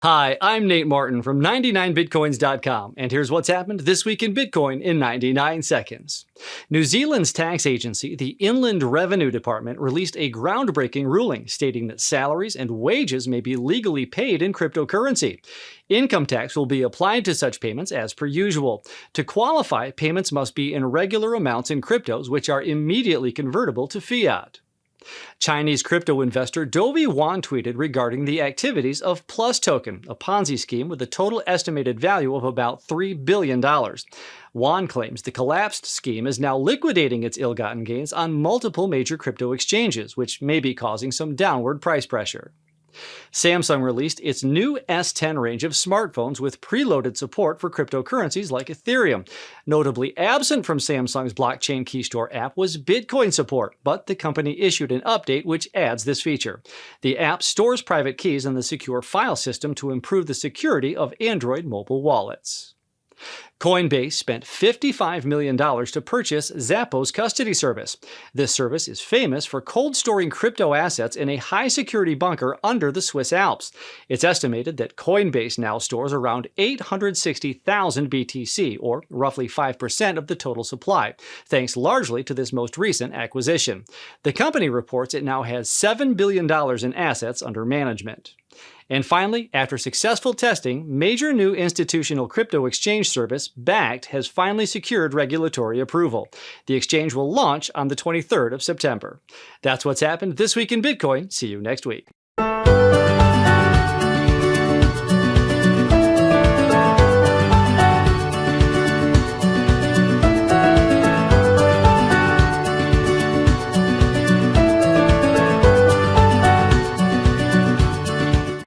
Hi, I'm Nate Martin from 99bitcoins.com, and here's what's happened this week in Bitcoin in 99 seconds. New Zealand's tax agency, the Inland Revenue Department, released a groundbreaking ruling stating that salaries and wages may be legally paid in cryptocurrency. Income tax will be applied to such payments as per usual. To qualify, payments must be in regular amounts in cryptos, which are immediately convertible to fiat. Chinese crypto investor Dovey Wan tweeted regarding the activities of Plus Token, a Ponzi scheme with a total estimated value of about $3 billion. Wan claims the collapsed scheme is now liquidating its ill-gotten gains on multiple major crypto exchanges, which may be causing some downward price pressure. Samsung released its new S10 range of smartphones with preloaded support for cryptocurrencies like Ethereum. Notably absent from Samsung's blockchain key store app was Bitcoin support, but the company issued an update which adds this feature. The app stores private keys in the secure file system to improve the security of Android mobile wallets. Coinbase spent $55 million to purchase XAPO'S custody service. This service is famous for cold storing crypto assets in a high-security bunker under the Swiss Alps. It's estimated that Coinbase now stores around 860,000 BTC, or roughly 5% of the total supply, thanks largely to this most recent acquisition. The company reports it now has $7 billion in assets under management. And finally, after successful testing, major new institutional crypto exchange service Bakkt has finally secured regulatory approval. The exchange will launch on the 23rd of September. That's what's happened this week in Bitcoin. See you next week.